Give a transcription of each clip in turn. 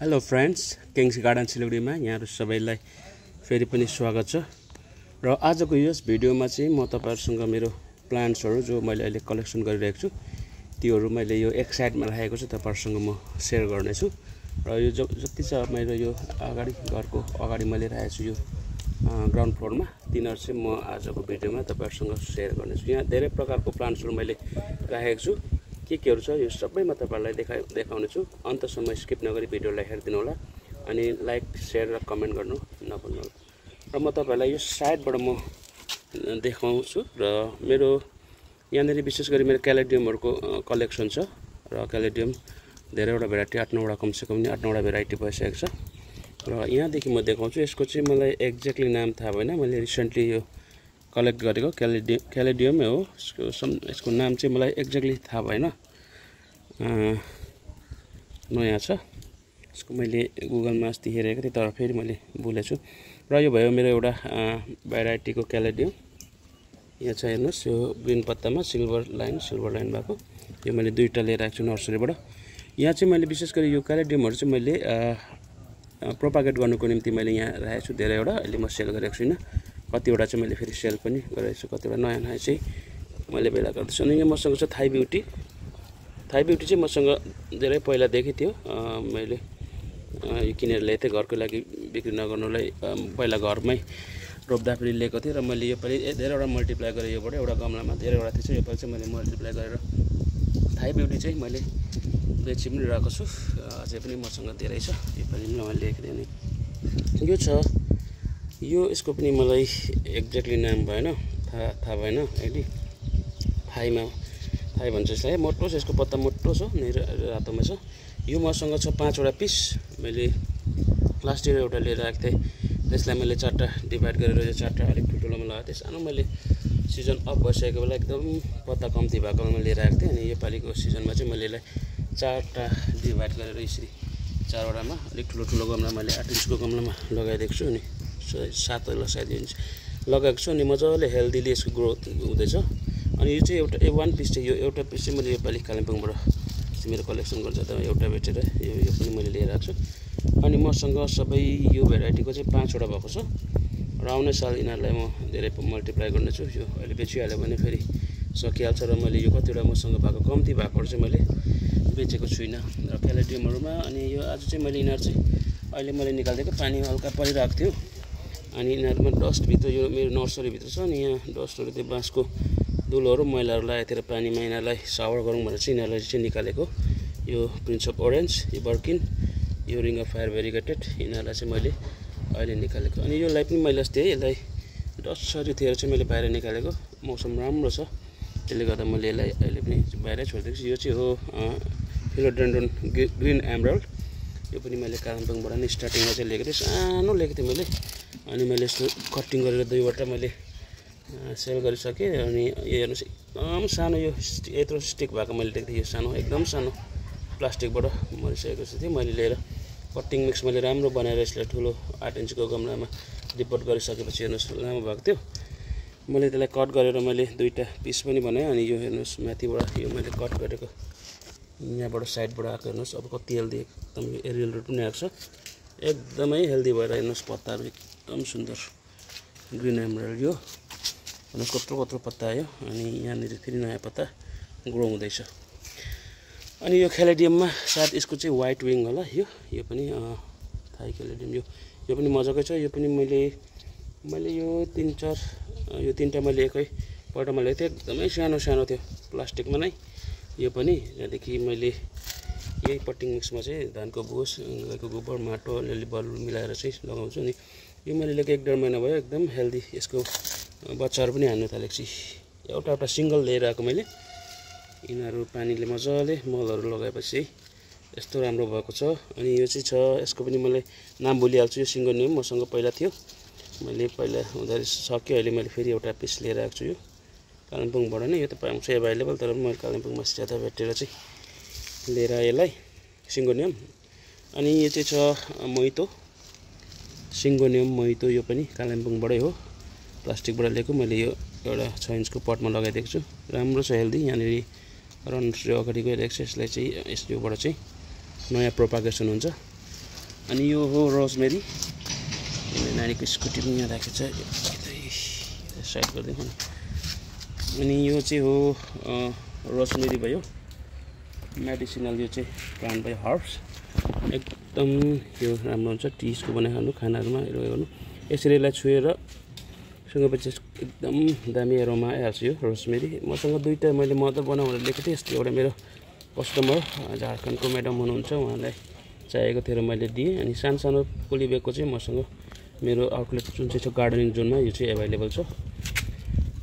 Hello friends, Kings garden सिलगढीमा यहाँहरु सबैलाई फेरि पनि स्वागत छ। र आजको यस भिडियोमा चाहिँ म तपाईहरुसँग मेरो प्लान्ट्सहरु जो मैले अहिले कलेक्सन गरिरहेको छु त्योहरु मैले यो एक साइडमा राखेको छु, तपाईहरुसँग म शेयर गर्ने छु। र यो जति छ मेरो यो अगाडि घरको अगाडि मैले राखेको छु यो ग्राउन्ड फ्लोरमा, तिनीहरु चाहिँ म आजको भिडियोमा तपाईहरुसँग शेयर गर्ने छु। यहाँ धेरै प्रकारको प्लान्ट्सहरु मैले राखेको छु, केहरु छ यो सबै म तपाईहरुलाई देखाउने छु। अन्तसम्म स्किप नगरी भिडियोलाई हेर्दिनु होला अनि लाइक शेयर र कमेन्ट गर्नु नभुल्नु होला। र म तपाईहरुलाई यो साइडबाट म देखाउँछु। र मेरो यहाँनेरि विशेष गरी मेरो क्यालेडियमहरुको कलेक्सन छ र क्यालेडियम धेरैवटा भेराइटी 8-9 वटा कमसेकम 8-9 वटा भेराइटी भइसकेको छ। र यहाँदेखि म देखाउँछु। यसको चाहिँ मलाई एक्ज्याक्टली नाम थाहा भएन, मैले रिसेन्टली यो कलेक्ट गरेको क्यालेडियम हो। यसको नाम चाहिँ मलाई एक्ज्याक्टली थाहा भएन, नयाँ छ। यसको मैले गुगलमा अस्ति हेरेको थिएँ तर फेरि मैले भुलेछु। र यो भयो मेरो एउटा भेराइटीको क्यालेडियम। यहाँ छ हेर्नुहोस्, यो ग्रीन पत्तामा सिल्भर लाइन भएको, यो मैले दुईटा लिएर आएको छु नर्सरीबाट। यहाँ चाहिँ मैले विशेष गरी यो क्यालेडियमहरु चाहिँ मैले प्रोपागेट गर्नुको निम्ति मैले यहाँ राखेको छु धेरैवटा। अहिले म सेल गरेको छुइनँ, कतिवटा चाहिँ मैले फेरि सेल पनि गरेको छु, कतिवटा नयाँ चाहिँ मैले बेला गर्दैछु। अनि यहाँ मसँग छ थाई ब्युटी। थाई ब्युटी चाहिँ मसँग धेरै पहिलादेखि थियो, मैले यो किनेर ल्याएको थिएँ घरको लागि बिक्री नगर्नुलाई। पहिला घरमै रोप्दा फेरि लिएको थिएँ र मैले योपालि धेरैवटा मल्टिप्लाई गरेँ। योबाट एउटा गमलामा धेरैवटा थियो, योपालि चाहिँ मैले मल्टिप्लाई गरेर थाई ब्युटी चाहिँ मैले बेची पनि रहेको छु। अझै पनि मसँग धेरै छ, योपालि पनि मैले ल्याएको थिएँ। अनि यो छ, यो यसको पनि मलाई एक्ज्याक्टली नाम भएन, थाहा भएन अहिले। थाई भन्छ यसलाई, मोटो छ, यसको पत्ता मोटो छ, रातोमा छ। यो मसँग छ 5 वटा पिस। मैले लास्ट इयर एउटा लिएर आएको थिएँ, त्यसलाई मैले 4टा डिभाइड गरेर यो 4टा अलिक ठुल्ठुलोमा लगाएको थिएँ। सानो मैले सिजन अफ भइसकेको बेला एकदम पत्ता कम्ती भएको बेला लिएर आएको थिएँ। अनि योपालिको सिजनमा चाहिँ मैले यसलाई 4टा डिभाइड गरेर यसरी 4 वटामा अलिक ठुलो गमला मैले 8 इन्चको गमलामा लगाइदिएको छु। अनि 7 होला सायद इन्च लगाएको छु। अनि मजाले हेल्दीली यसको ग्रोथ हुँदैछ। अनि यो चाहिँ एउटा 1 पिस चाहिँ, यो एउटा पिस चाहिँ मैले योपालि कालिम्पोङबाट मेरो कलेक्सन गर्छ त एउटा बेचेर यो पनि मैले लिएर आएको छु। अनि मसँग सबै यो भेराइटीको चाहिँ 5 वटा भएको छ। र आउने साल यिनीहरूलाई म धेरै मल्टिप्लाई गर्नेछु। यो अहिले बेचिहाल्यो भने फेरि सकिहाल्छ। र मैले यो कतिवटा मसँग भएको कम्ती भएकोहरू चाहिँ मैले बेचेको छुइनँ र क्यालेडियमहरूमा। अनि यो आज चाहिँ मैले यिनीहरू चाहिँ अहिले मैले निकालिदिएको, पानी हल्का परिरहेको थियो। अनि यिनीहरूमा डस्टभित्र यो मेरो नर्सरीभित्र छ। अनि यहाँ डस्टहरू त्यो बाँसको धुलोहरू मैलाहरू लागेको थियो र पानीमा यिनीहरूलाई सावर गरौँ भनेर चाहिँ यिनीहरूलाई चाहिँ निकालेको। यो प्रिन्स अफ ओरेन्ज, यो बर्किन, यो रिङ अफ फायर भेरिगेटेड, यिनीहरूलाई चाहिँ मैले अहिले निकालेको। अनि योलाई पनि मैले अस्ति यसलाई डस्टसरी थिएर चाहिँ मैले बाहिर निकालेको। मौसम राम्रो छ, त्यसले गर्दा मैले यसलाई अहिले पनि बाहिरै छोडिदिएको छु। यो चाहिँ हो फिलोडेन्ड्रोन ग्रिन एमराल्ड। यो पनि मैले कालिम्पोङबाट नै स्टार्टिङमा चाहिँ लिएको थिएँ, सानो लिएको थिएँ मैले। अनि मैले यसको कटिङ गरेर 2वटा मैले सेल गरिसकेँ। अनि यो हेर्नुहोस्, एकदम सानो, यो यत्रो स्टिक भएको मैले देख्थेँ। यो सानो, एकदम सानो प्लास्टिकबाट मरिसकेको थिएँ मैले लिएर। कटिङ मिक्स मैले राम्रो बनाएर यसलाई ठुलो 8 इन्चको गमलामा डिपोट गरिसकेपछि हेर्नुहोस् लामो भएको थियो। मैले त्यसलाई कट गरेर मैले 2टा पिस पनि बनाएँ। अनि यो हेर्नुहोस् माथिबाट यो मैले कट गरेको यहाँबाट साइडबाट आएको हेर्नुहोस्, अब कति हेल्दी, एकदम एरियल रुट पनि आएको छ, एकदमै हेल्दी भएर हेर्नुहोस् पत्ताहरू एकदम सुन्दर ग्रिन एमराल्ड। यो हेर्नुहोस् कत्रो पत्ता आयो। अनि यहाँनिर फेरि नयाँ पत्ता ग्रो हुँदैछ। अनि यो क्यालेडियममा सायद यसको चाहिँ व्हाइट विङ होला। यो पनि थाई क्यालेडियम, यो पनि मजाकै छ। यो पनि मैले यो 3-4 मैले एकैपल्टमा ल्याएको थिएँ, एकदमै सानो थियो प्लास्टिकमा नै। यो पनि त्यहाँदेखि मैले यही पट्टिङ मिक्समा चाहिँ धानको भुस, गाईको गोबर, माटो अलिअलि बलुल मिलाएर चाहिँ लगाउँछु। अनि यो मैले लिएको 1-1.5 महिना भयो, एकदम हेल्दी। यसको बच्चाहरू पनि हान्नु थालेको छु। एउटा सिङ्गल लिएर आएको मैले। यिनीहरू पानीले मजाले मलहरू लगाएपछि यस्तो राम्रो भएको छ। अनि यो चाहिँ छ, यसको पनि मैले नाम भुलिहाल्छु। यो सिङ्गोनियम मसँग पहिला थियो, मैले पहिला हुँदा सक्यो, अहिले मैले फेरि एउटा पिस लिएर आएको छु। यो कालिम्पोङबाट नै, यो त पाउँछ एभाइलेबल, तर मैले कालिम्पोङमा ज्यादा भेटेर चाहिँ लिएर आएँ यसलाई, सिङ्गोनियम। अनि यो चाहिँ छ मोइतो, सिङ्गोनियम मोइतो। यो पनि कालिम्पोङबाटै हो, प्लास्टिकबाट लिएको। मैले यो एउटा 6 इन्चको पटमा लगाइदिएको छु, राम्रो छ, हेल्दी। यहाँनिर रन अगाडि गइरहेको छ। यसलाई चाहिँ यसबाट चाहिँ नयाँ प्रोपागेसन हुन्छ। अनि यो हो रोजमेरी, नानीको स्कुटी पनि यहाँ राखेको छ, साइड गरिदिउँ। अनि यो चाहिँ हो रोजमेरी भयो, मेडिसिनल यो चाहिँ प्लान्ट भयो, हर्ब्स एकदम यो राम्रो हुन्छ टीस्को बनाइखानु, खानाहरूमा गर्नु। यसरी यसलाई छुएर सँगपछि एकदम दामी एरोमा आइहाल्छ यो रोजमेरी। मसँग दुईवटा मैले मदर बनाऊ भनेर लिएको थिएँ, यस्तो एउटा मेरो कस्टमर झारखण्डको म्याडम हुनुहुन्छ, उहाँलाई चाहिएको थियो र मैले दिएँ। अनि सानो पोलिबेगको चाहिँ मसँग मेरो आउटलेट जुन चाहिँ छ गार्डनिङ जोनमा यो चाहिँ एभाइलेबल छ।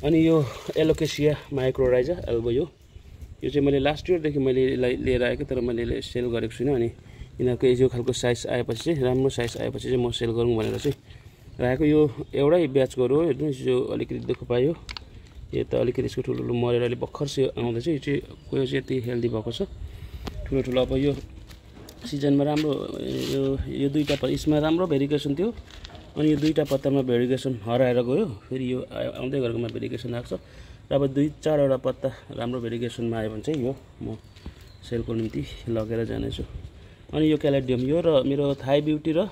अनि यो एलोकेसिया माइक्रोराइजा एल्बो, यो चाहिँ मैले लास्ट इयरदेखि मैले यसलाई लिएर आएको, तर मैले सेल गरेको छुइनँ। अनि यिनीहरूको यो खालको साइज आएपछि चाहिँ, राम्रो साइज आएपछि चाहिँ म सेल गरौँ भनेर चाहिँ राखेको। यो एउटै ब्याचको हो, हेर्नुहोस् यो अलिकति दुःख पायो, यो त अलिकति यसको ठुलो मरेर अलिक भर्खर आउँदैछ। यो चाहिँ कोही चाहिँ यति हेल्दी भएको छ ठुलो। अब यो सिजनमा राम्रो यो दुईवटा यसमा राम्रो भेरिगेसन थियो, अनि यो दुईवटा पत्तामा भेरिगेसन हराएर गयो, फेरि यो आउँदै गरेकोमा भेरिगेसन आएको छ। र अब 2-4वटा पत्ता राम्रो भेरिगेसनमा आयो भने चाहिँ यो म सेलको निम्ति लगेर जानेछु। अनि यो क्यालेडियम, यो र मेरो थाई ब्युटी र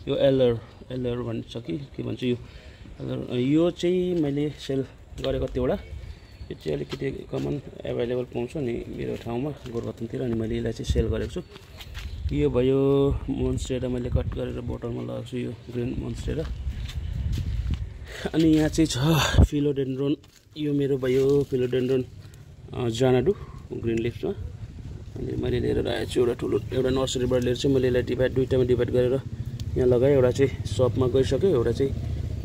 यो एलर भन्छ कि के भन्छ यो चाहिँ मैले सेल गरेको थिएँ एउटा। यो चाहिँ अलिकति कमन एभाइलेबल पाउँछ नि मेरो ठाउँमा गोरुबथानतिर, अनि मैले यसलाई चाहिँ सेल गरेको छु। यो भयो मोन्स्टेरा, मैले कट गरेर बोटलमा लगाएको छु, यो ग्रिन मोन्स्टेरा। अनि यहाँ चाहिँ छ फिलोडेन्ड्रोन, यो मेरो भयो फिलोडेन्ड्रोन जानाडु ग्रिन लिप्समा। अनि मैले लिएर आएको छु एउटा ठुलो, एउटा नर्सरीबाट लिएर चाहिँ मैले यसलाई दुईवटामा डिभाइड गरेर यहाँ लगाएँ। एउटा चाहिँ सपमा गइसक्यो, एउटा चाहिँ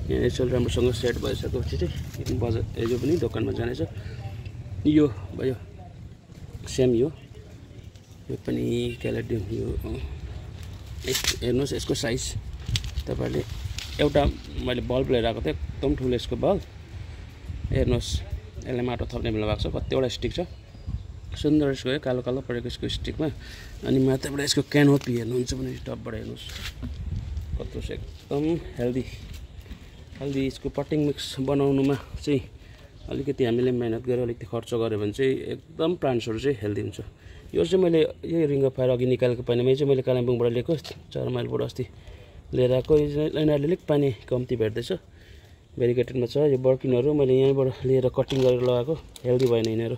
यहाँ यसो राम्रोसँग सेट भइसकेपछि चाहिँ बजार यो पनि दोकानमा जानेछ। यो भयो सेम, यो पनि क्यालेडियम। यो हेर्नुहोस् यसको साइज, तपाईँहरूले एउटा मैले बल्ब लिएर आएको थिएँ, एकदम ठुलो यसको बल्ब। हेर्नुहोस् यसलाई माटो थप्ने बेला भएको छ, कतिवटा स्टिक छ, सुन्दर यसको कालो परेको यसको स्टिकमा। अनि माथिबाट यसको क्यानोपी हेर्नुहुन्छ भने टपबाट हेर्नुहोस् कस्तो छ, एकदम हेल्दी। यसको पटिङ मिक्स बनाउनुमा चाहिँ अलिकति हामीले मेहनत गरेर अलिकति खर्च गऱ्यो भने चाहिँ एकदम प्लान्ट्सहरू चाहिँ हेल्दी हुन्छ। यो चाहिँ मैले यही रिङ अफ फायर अघि निकालेको पानीमै चाहिँ मैले कालिम्पोङबाट लिएको, 4 माइलबाट अस्ति लिएर आएको। यिनीहरूले अलिक पानी कम्ती भेट्दैछ, भेरिगेटेडमा छ। यो बर्किनहरू मैले यहीँबाट लिएर कटिङ गरेर लगाएको, हेल्दी भएन यिनीहरू।